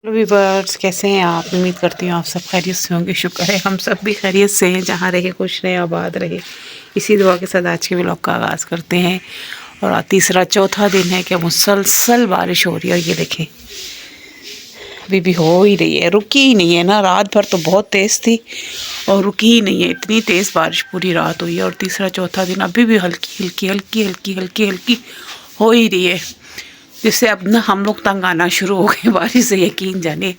Hello viewers, कैसे हैं आप? उम्मीद करती हूँ आप सब खैरियत से होंगे। शुक्र है हम सब भी खैरियत से हैं। जहाँ रहे खुश रहे, आबाद रहे। इसी दुआ के साथ आज के व्लॉग का आगाज़ करते हैं। और तीसरा चौथा दिन है कि मुसलसल बारिश हो रही है। और ये देखें, अभी भी हो ही रही है, रुकी ही नहीं है ना। रात भर तो बहुत तेज़ थी और रुकी ही नहीं है। इतनी तेज़ बारिश पूरी रात हुई है। और तीसरा चौथा दिन अभी भी हल्की हल्की हल्की हल्की हल्की हल्की हो ही रही है, जिससे अब ना हम लोग तंग आना शुरू हो गए बारिश से। यकीन जाने,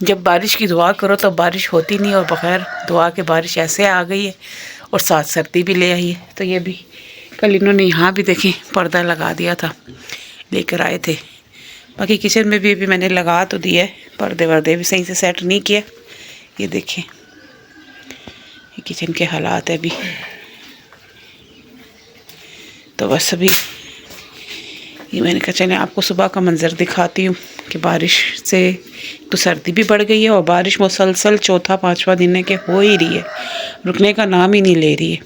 जब बारिश की दुआ करो तो बारिश होती नहीं, और बग़ैर दुआ के बारिश ऐसे आ गई है और साथ सर्दी भी ले आई है। तो ये भी कल इन्होंने यहाँ भी देखें पर्दा लगा दिया था, लेकर आए थे। बाकी किचन में भी अभी मैंने लगा तो दिया है, पर्दे वर्दे भी सही से सेट नहीं किया। ये देखें, ये किचन के हालात है अभी। तो बस अभी ये मैंने कहा चलें आपको सुबह का मंज़र दिखाती हूँ कि बारिश से तो सर्दी भी बढ़ गई है और बारिश मुसलसल चौथा पांचवा दिन है कि हो ही रही है, रुकने का नाम ही नहीं ले रही है।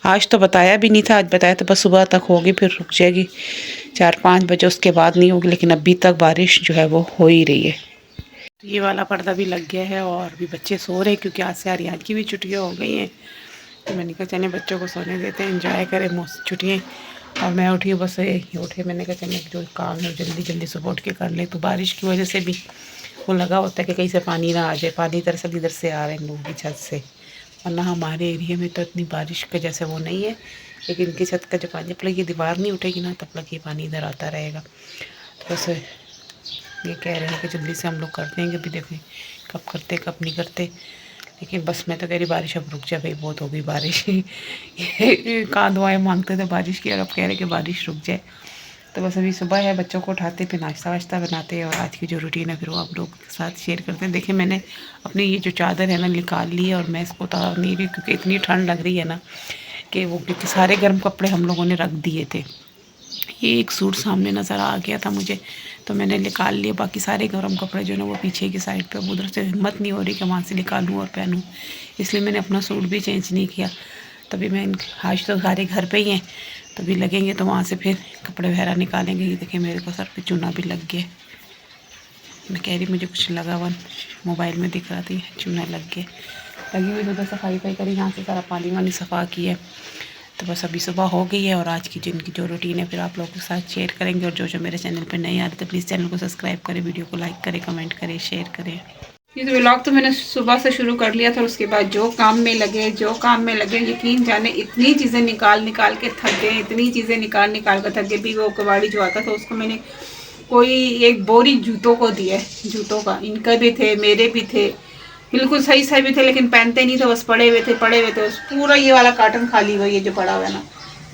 आज तो बताया भी नहीं था, आज बताया तो बस सुबह तक होगी, फिर रुक जाएगी 4-5 बजे, उसके बाद नहीं होगी। लेकिन अभी तक बारिश जो है वो हो ही रही है। तो ये वाला पर्दा भी लग गया है और अभी बच्चे सो रहे हैं, क्योंकि आज से आर्यन की भी छुट्टियाँ हो गई हैं। तो मैंने कहा चलें बच्चों को सोने देते हैं, एंजॉय करें छुट्टियाँ। और मैं उठी हूँ, बस यही उठे, मैंने कहा चलें जो काम है जल्दी जल्दी सुबह उठ के कर ले। तो बारिश की वजह से भी वो लगा होता है कि कहीं से पानी ना आ जाए। पानी दरअसल इधर से आ रहे हैं लोगों की छत से, वरना हमारे एरिया में तो इतनी बारिश का जैसे वो नहीं है। लेकिन इनकी छत का जो पानी, जब तक ये दीवार नहीं उठेगी ना तब तक ये पानी इधर आता रहेगा। तो बस ये कह रहे हैं कि जल्दी से हम लोग कर देंगे, भी देखें कब करते कब नहीं करते। लेकिन बस मैं तो कह रही बारिश अब रुक जाए भाई, बहुत हो गई बारिश। ये कहाँ दुआएं मांगते थे बारिश की, और अब कह रहे कि बारिश रुक जाए। तो बस अभी सुबह है, बच्चों को उठाते फिर नाश्ता वाश्ता बनाते हैं, और आज की जो रूटीन है फिर वो आप लोग के साथ शेयर करते हैं। देखिए मैंने अपनी ये जो चादर है ना निकाल ली है, और मैं इसको उतार नहीं रही क्योंकि इतनी ठंड लग रही है ना कि वो, क्योंकि सारे गर्म कपड़े हम लोगों ने रख दिए थे। ये एक सूट सामने नज़र आ गया था मुझे, तो मैंने निकाल लिया। बाकी सारे गर्म कपड़े जो है ना वो पीछे की साइड पे, उधर से हिम्मत नहीं हो रही कि वहाँ से निकालूँ और पहनूँ, इसलिए मैंने अपना सूट भी चेंज नहीं किया। तभी मैं आज तो सारे घर पे ही हैं, तभी लगेंगे तो वहाँ से फिर कपड़े वगैरह निकालेंगे। ये देखिए मेरे को सर पे चूना भी लग गया। मैं कह रही मुझे कुछ लगा हुआ मोबाइल में दिख रहा था, चूना लग गया। लगी हुई उधर सफाई करी, यहाँ से सारा पानी वानी सफ़ा किया। तो बस अभी सुबह हो गई है, और आज की जिनकी जो रूटीन है फिर आप लोगों के साथ शेयर करेंगे। और जो मेरे चैनल पर नहीं आ रहे तो प्लीज़ चैनल को सब्सक्राइब करें, वीडियो को लाइक करें, कमेंट करें, शेयर करें। ये तो व्लॉग तो मैंने सुबह से शुरू कर लिया था, उसके बाद जो काम में लगे यकीन जाने इतनी चीज़ें निकाल के थक गए, इतनी चीज़ें निकाल के थक गए। भी वो कबाड़ी जो आता था उसको मैंने कोई एक बोरी जूतों को दिया है, जूतों का, इनका भी थे मेरे भी थे, बिल्कुल सही भी थे, लेकिन पहनते नहीं थे, बस पड़े हुए थे। पूरा ये वाला कार्टन खाली हुआ, ये जो पड़ा हुआ है ना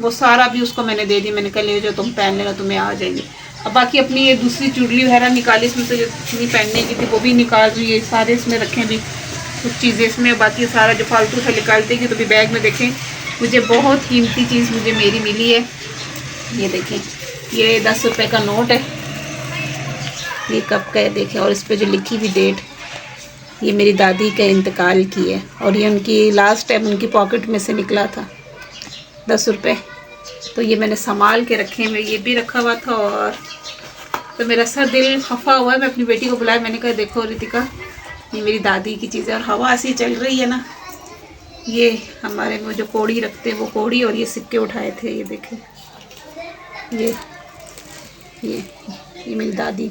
वो सारा भी उसको मैंने दे दी। मैंने कहा ले जो तुम पहन लेना, तुम्हें आ जाएंगे। अब बाकी अपनी ये दूसरी चुड़ली वगैरह निकाली, इसमें से जो चुनी पहनने की थी वो भी निकाल रही है, सारे इसमें रखें भी कुछ चीज़ें इसमें, बाकी सारा जो फालतू था निकालते की। तो भी बैग में देखें मुझे बहुत कीमती चीज़ मुझे मेरी मिली है। ये देखें, ये 10 रुपये का नोट है, ये कब का है देखें, और इस पर जो लिखी हुई डेट, ये मेरी दादी का इंतकाल की है, और ये उनकी लास्ट टाइम उनकी पॉकेट में से निकला था 10 रुपये। तो ये मैंने संभाल के रखे हैं, ये भी रखा हुआ था। और तो मेरा सर दिल खफा हुआ है, मैं अपनी बेटी को बुलाया, मैंने कहा देखो रितिका ये मेरी दादी की चीज़ है। और हवा ऐसी चल रही है ना, ये हमारे में जो कौड़ी रखते हैं वो कौड़ी, और ये सिक्के उठाए थे, ये देखें, ये मेरी दादी,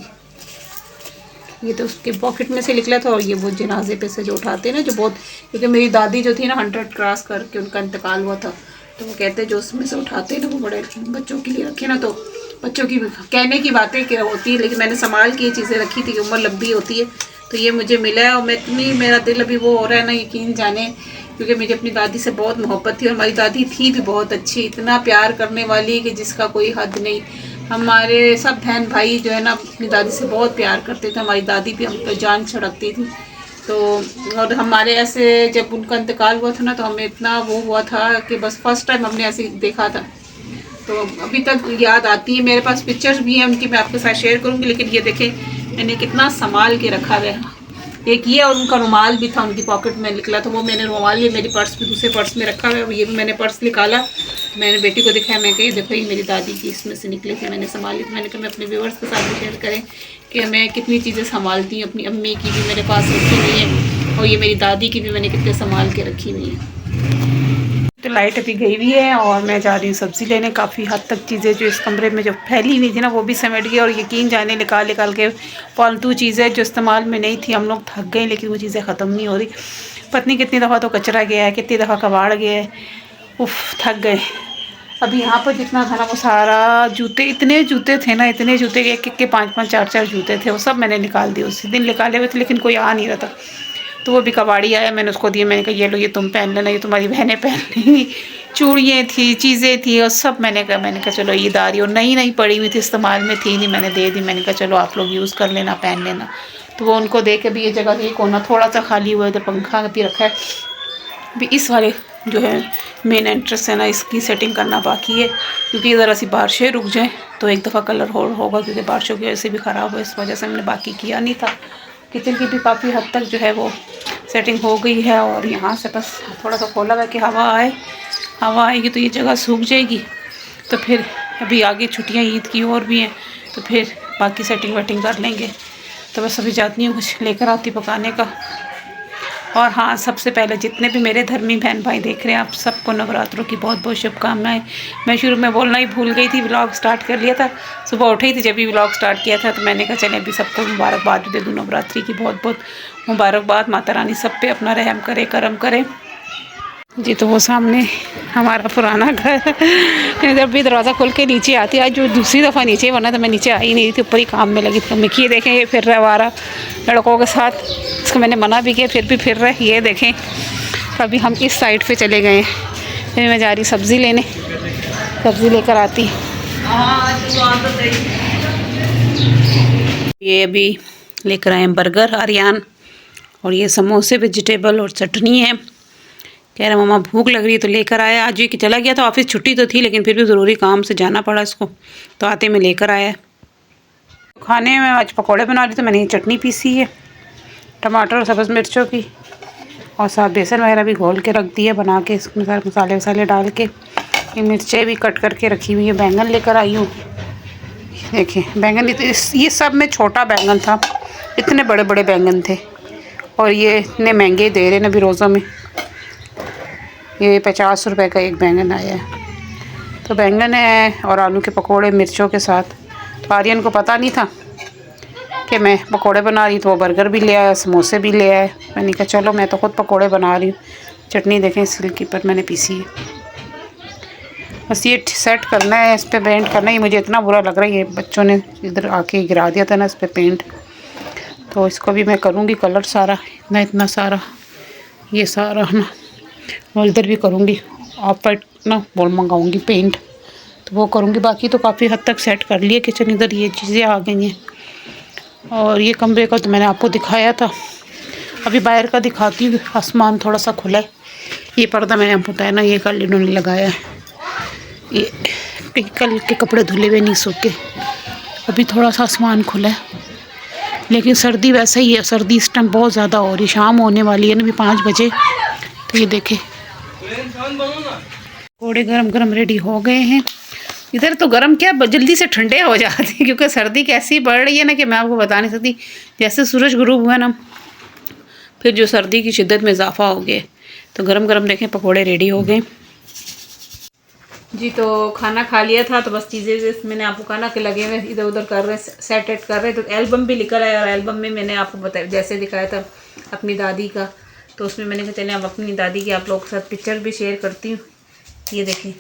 ये तो उसके पॉकेट में से निकला था। और ये वो जनाजे पे से जो उठाते हैं ना, जो बहुत, क्योंकि मेरी दादी जो थी ना 100 क्रॉस करके उनका इंतकाल हुआ था, तो वो कहते हैं जो उसमें से उठाते हैं ना वो बड़े बच्चों के लिए रखे ना, तो बच्चों की कहने की बातें क्या होती है, लेकिन मैंने संभाल के ये चीज़ें रखी थी कि उम्र लंबी होती है। तो ये मुझे मिला है, और मैं इतनी, मेरा दिल अभी वो हो रहा है ना यकीन जाने, क्योंकि मुझे अपनी दादी से बहुत मोहब्बत थी, और हमारी दादी थी भी बहुत अच्छी, इतना प्यार करने वाली कि जिसका कोई हद नहीं। हमारे सब बहन भाई जो है ना अपनी दादी से बहुत प्यार करते थे, हमारी दादी भी हम पर जान छिड़कती थी। तो और हमारे ऐसे जब उनका इंतकाल हुआ था ना, तो हमें इतना वो हुआ था कि बस फर्स्ट टाइम हमने ऐसे देखा था। तो अभी तक याद आती है, मेरे पास पिक्चर्स भी हैं उनकी, मैं आपके साथ शेयर करूँगी। लेकिन ये देखें मैंने कितना संभाल के रखा हुआ है। एक ये, और उनका रुमाल भी था उनकी पॉकेट में निकला, तो वो मैंने रुमाल ये मेरी पर्स भी दूसरे पर्स में रखा हुआ है। ये भी मैंने पर्स निकाला, मैंने बेटी को दिखाया, मैं कही देखो ये मेरी दादी की इसमें से निकली थी, मैंने संभाली थी। मैंने कहा मैं अपने व्यूअर्स के साथ भी शेयर करें कि मैं कितनी चीज़ें संभालती हूँ। अपनी अम्मी की भी मेरे पास रखी हुई है और ये मेरी दादी की भी मैंने कितने संभाल के रखी हुई है। तो लाइट अभी गई हुई है और मैं जा रही हूँ सब्ज़ी लेने। काफ़ी हद तक चीज़ें जो इस कमरे में जो फैली हुई थी ना वो भी समेट गई, और यकीन जाने निकाल निकाल के फालतू चीज़ें जो इस्तेमाल में नहीं थी, हम लोग थक गए लेकिन वो चीज़ें ख़त्म नहीं हो रही। पत्नी कितनी दफ़ा तो कचरा गया है, कितनी दफ़ा कबाड़ गया है, उफ थक गए। अभी यहाँ पर जितना था ना वो सारा जूते, इतने जूते थे ना, इतने जूते के एक के 5-5 4-4 जूते थे, वो सब मैंने निकाल दिए। उसी दिन निकाले हुए थे लेकिन कोई आ नहीं रहा था, तो वो भी कबाड़ी आया, मैंने उसको दिए। मैंने कहा ये लो, ये तुम पहन लेना, ये तुम्हारी बहनें पहन लेंगी। चूड़ियाँ थी, चीज़ें थी और सब मैंने कहा चलो ईद आ रही, और नई नई पड़ी हुई थी, इस्तेमाल में थी नहीं, मैंने दे दी। मैंने कहा चलो आप लोग यूज़ कर लेना, पहन लेना। तो वो उनको दे के भी ये जगह, ये कोना थोड़ा सा खाली हुआ है, तो पंखा भी रखा है। अभी इस वाले जो है मेन एंट्रेंस है ना, इसकी सेटिंग करना बाकी है, क्योंकि ज़रा सी बारिशें रुक जाएँ तो एक दफ़ा कलर होगा, क्योंकि बारिशों की वजह से भी ख़राब हो, इस वजह से मैंने बाकी किया नहीं था। किचन की भी काफ़ी हद तक जो है वो सेटिंग हो गई है, और यहाँ से बस थोड़ा सा खोला हुआ कि हवा आए, हवा आएगी तो ये जगह सूख जाएगी। तो फिर अभी आगे छुट्टियाँ ईद की और भी हैं, तो फिर बाकी सेटिंग वेटिंग कर लेंगे। तो बस अभी जाती हूँ, कुछ लेकर आती पकाने का। और हाँ, सबसे पहले जितने भी मेरे धर्मी बहन भाई देख रहे हैं, आप सबको नवरात्रों की बहुत बहुत शुभकामनाएं। मैं शुरू में बोलना ही भूल गई थी, व्लॉग स्टार्ट कर लिया था, सुबह उठी थी जब भी व्लॉग स्टार्ट किया था, तो मैंने कहा चले अभी सबको मुबारकबाद दे दूँ, नवरात्रि की बहुत बहुत मुबारकबाद। माता रानी सब पे अपना रहम करे, करम करे जी। तो वो सामने हमारा पुराना घर, जब भी दरवाज़ा खोल के नीचे आती, आज जो दूसरी दफ़ा नीचे बना, तो मैं नीचे आई नहीं थी, ऊपर ही काम में लगी थी। मिकी ये देखें, ये फिर रहा हमारा लड़कों के साथ, इसको मैंने मना भी किया फिर भी फिर रहा है। ये देखें, अभी हम इस साइड पे चले गए हैं, फिर मैं जा रही सब्ज़ी लेने, सब्ज़ी लेकर आती। ये अभी लेकर आए हैं बर्गर आर्यन, और ये समोसे वेजिटेबल और चटनी है। कह रहा मम्मा भूख लग रही है, तो लेकर आया। आज ये कि चला गया था ऑफिस, छुट्टी तो थी लेकिन फिर भी ज़रूरी काम से जाना पड़ा इसको, तो आते में लेकर आया। खाने में आज पकौड़े बना रही, तो मैंने ये चटनी पीसी है टमाटर और सब्ज़ मिर्चों की, और साथ बेसन वगैरह भी घोल के रख दिया बना के, इसमें सारे मसाले वसाले डाल के। ये मिर्चें भी कट करके रखी हुई है। बैंगन लेकर आई हूँ, देखें बैंगन, ये सब में छोटा बैंगन था, इतने बड़े बड़े बैंगन थे, और ये इतने महंगे दे रहे हैं अभी रोज़ों में। ये 50 रुपए का एक बैंगन आया है। तो बैंगन है और आलू के पकोड़े मिर्चों के साथ। तो आर्यन को पता नहीं था कि मैं पकोड़े बना रही, तो वो बर्गर भी ले आया, समोसे भी ले आया। मैंने कहा चलो मैं तो ख़ुद पकोड़े बना रही हूँ। चटनी देखें सिल्की पर मैंने पीसी है, बस ये सेट करना है, इस पर पेंट करना है। ये मुझे इतना बुरा लग रहा है, ये बच्चों ने इधर आके गिरा दिया था ना इस पर पेंट, तो इसको भी मैं करूँगी कलर सारा, इतना सारा, ये सारा ना, और इधर भी करूँगी ऑफ वाइट ना, बोल मंगाऊँगी पेंट, तो वो करूँगी। बाकी तो काफ़ी हद तक सेट कर लिया किचन, इधर ये चीज़ें आ गई हैं। और ये कमरे का तो मैंने आपको दिखाया था, अभी बाहर का दिखाती हूँ। आसमान थोड़ा सा खुला है, ये पर्दा मैंने आपको बताया ना, ये कल इन्होंने लगाया है। ये कल के कपड़े धुले हुए नहीं सूखे, अभी थोड़ा सा आसमान खुला है, लेकिन सर्दी वैसे ही है। सर्दी इस टाइम बहुत ज़्यादा हो रही, शाम होने वाली है ना, अभी 5 बजे। तो ये देखें पकौड़े गरम गरम रेडी हो गए हैं। इधर तो गरम क्या, जल्दी से ठंडे हो जाते हैं, क्योंकि सर्दी कैसी बढ़ रही है ना कि मैं आपको बता नहीं सकती। जैसे सूरज गुरूब हुआ ना, फिर जो सर्दी की शिद्दत में इजाफा हो गया। तो गरम गरम देखें पकौड़े रेडी हो गए जी। तो खाना खा लिया था, तो बस चीज़ें मैंने आपको कहा ना कि लगे हुए इधर उधर कर रहे, सेट एट कर रहे। तो एल्बम भी लिखा है, और एल्बम में मैंने आपको बताया जैसे दिखाया था अपनी दादी का, तो उसमें मैंने कहा चले अब अपनी दादी की आप लोगों के साथ पिक्चर भी शेयर करती हूँ। ये देखें,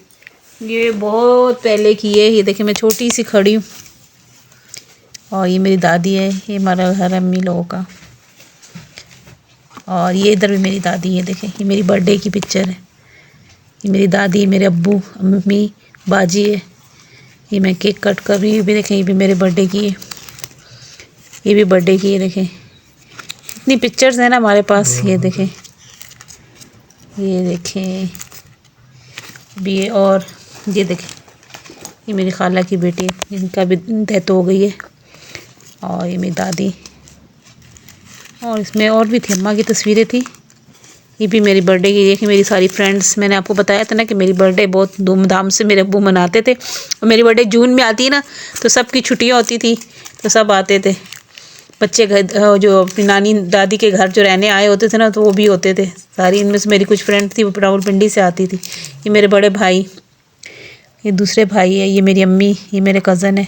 ये बहुत पहले की है। ये देखें मैं छोटी सी खड़ी हूँ, और ये मेरी दादी है। ये हमारा घर अम्मी लोगों का, और ये इधर भी मेरी दादी है। देखें ये मेरी बर्थडे की पिक्चर है। ये मेरी दादी, मेरे अब्बू, अम्मी, बाजी है। ये मैं केक कट कर रही हूँ भी, देखें ये भी मेरे बर्थडे की है, ये भी बर्थडे की है। देखें इतनी पिक्चर्स हैं ना हमारे पास। ये देखें, ये देखें भी ये, और ये देखें ये मेरी खाला की बेटी है, इनका भी डेथ हो गई है। और ये मेरी दादी, और इसमें और भी थी, अम्मा की तस्वीरें थी। ये भी मेरी बर्थडे की। देखिए मेरी सारी फ्रेंड्स, मैंने आपको बताया था ना कि मेरी बर्थडे बहुत धूमधाम से मेरे अब्बू मनाते थे, और मेरी बर्थडे जून में आती है ना, तो सबकी छुट्टियाँ होती थी, तो सब आते थे। बच्चे घर जो अपनी नानी दादी के घर जो रहने आए होते थे ना, तो वो भी होते थे सारी। इनमें से मेरी कुछ फ्रेंड थी, वो रावलपिंडी से आती थी। ये मेरे बड़े भाई, ये दूसरे भाई है, ये मेरी अम्मी, ये मेरे कज़न है।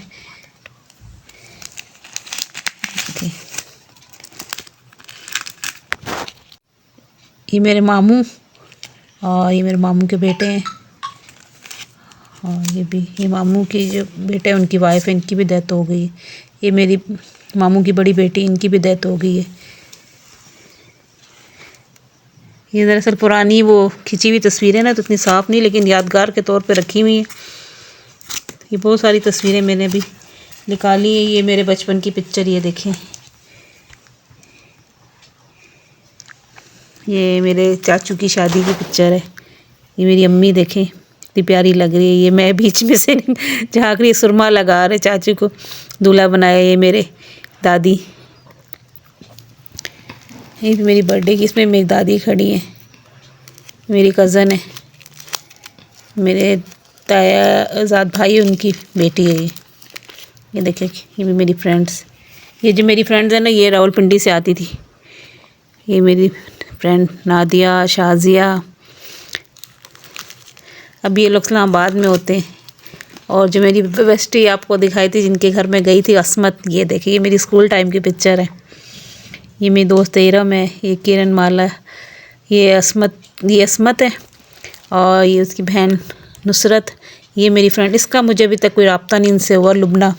ये मेरे मामू, और ये मेरे मामू के बेटे हैं। और ये मामू की जो बेटे हैं उनकी वाइफ है, इनकी भी डेथ हो गई है। ये मेरी मामू की बड़ी बेटी, इनकी भी डेथ हो गई है। ये दरअसल पुरानी वो खिंची हुई तस्वीरें ना, तो इतनी साफ़ नहीं, लेकिन यादगार के तौर पे रखी हुई हैं। ये बहुत सारी तस्वीरें मैंने भी निकाली है। ये मेरे बचपन की पिक्चर, ये देखें, ये मेरे चाचू की शादी की पिक्चर है। ये मेरी अम्मी देखें, इतनी प्यारी लग रही है। ये मैं बीच में से झाँक रही, सुरमा लगा रहे चाचू को दूल्हा बनाया। ये मेरे दादी, ये भी मेरी बर्थडे की, इसमें मेरी दादी खड़ी है। मेरी कज़न है, मेरे तायाजाद भाई, उनकी बेटी है ये देखिए। ये भी मेरी फ्रेंड्स, ये जो मेरी फ्रेंड्स है ना, ये रावलपिंडी से आती थी। ये मेरी फ्रेंड नादिया, शाजिया, अभी ये लोग इस्लामाबाद में होते हैं। और जो मेरी बेस्टी आपको दिखाई थी, जिनके घर में गई थी, असमत, ये देखिए, ये मेरी स्कूल टाइम की पिक्चर है। ये मेरी दोस्त इरम है, ये किरण माला, ये असमत है, और ये उसकी बहन नुसरत। ये मेरी फ्रेंड, इसका मुझे अभी तक कोई रब्ता नहीं इनसे हुआ, लुबना।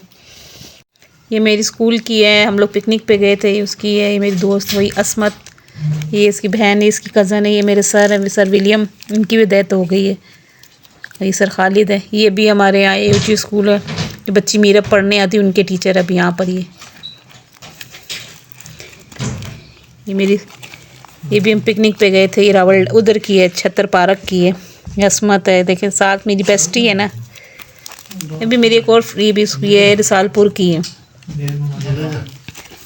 ये मेरी स्कूल की है, हम लोग पिकनिक पे गए थे, उसकी है। ये मेरी दोस्त वही असमत, ये इसकी बहन है, इसकी कज़न है। ये मेरे सर है, सर विलियम, इनकी भी डेथ हो गई है। ये सर खालिद है, ये भी हमारे यहाँ AUG स्कूल है, जो बच्ची मीरब पढ़ने आती है, उनके टीचर अभी यहाँ पर। ये भी हम पिकनिक पे गए थे, ये रावल उधर की है, छतर पार्क की है। ये असमत है, देखें साथ मेरी बेस्टी है ना। ये भी मेरी एक और ये भी ये रिसालपुर की है,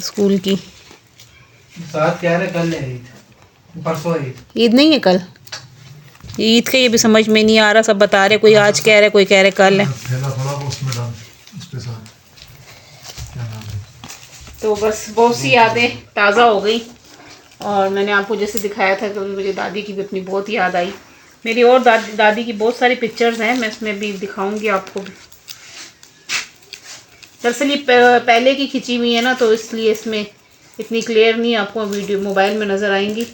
स्कूल की। साथ कह रहे कल है ईद, परसों ईद नहीं है कल, ईद का ये भी समझ में नहीं आ रहा। सब बता रहे, कोई आज कह रहे, कोई कह रहे कल है। तो बस बहुत सी यादें ताज़ा हो गई, और मैंने आपको जैसे दिखाया था कि मुझे दादी की भी अपनी बहुत याद आई। मेरी और दादी की बहुत सारी पिक्चर्स हैं, मैं इसमें भी दिखाऊंगी आपको। दरअसल ये पहले की खिंची हुई है ना, तो इसलिए इसमें इतनी क्लियर नहीं आपको वीडियो मोबाइल में नज़र आएंगी।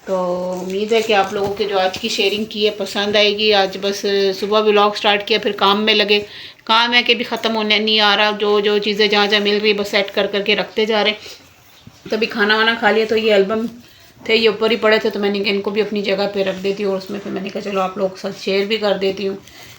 तो उम्मीद है कि आप लोगों के जो आज की शेयरिंग की है पसंद आएगी। आज बस सुबह व्लॉग स्टार्ट किया, फिर काम में लगे। काम है कि भी ख़त्म होने नहीं आ रहा, जो चीज़ें जहाँ जहाँ मिल रही बस सेट कर करके रखते जा रहे हैं। तभी खाना वाना खा लिया, तो ये एल्बम थे, ये ऊपर ही पड़े थे, तो मैंने इनको भी अपनी जगह पे रख देती हूँ। और उसमें फिर मैंने कहा चलो आप लोगों के साथ शेयर भी कर देती हूँ।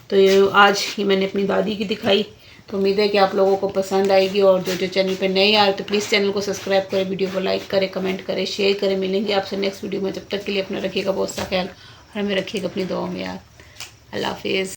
तो ये आज ये मैंने अपनी दादी की दिखाई। तो उम्मीद है कि आप लोगों को पसंद आएगी। और जो चैनल पे नए आ रहे तो प्लीज़ चैनल को सब्सक्राइब करें, वीडियो को लाइक करें, कमेंट करें, शेयर करें। मिलेंगे आपसे नेक्स्ट वीडियो में, जब तक के लिए अपना रखिएगा बहुत सा ख्याल, और हमें रखिएगा अपनी दुआओं में याद। अल्लाह हाफिज़।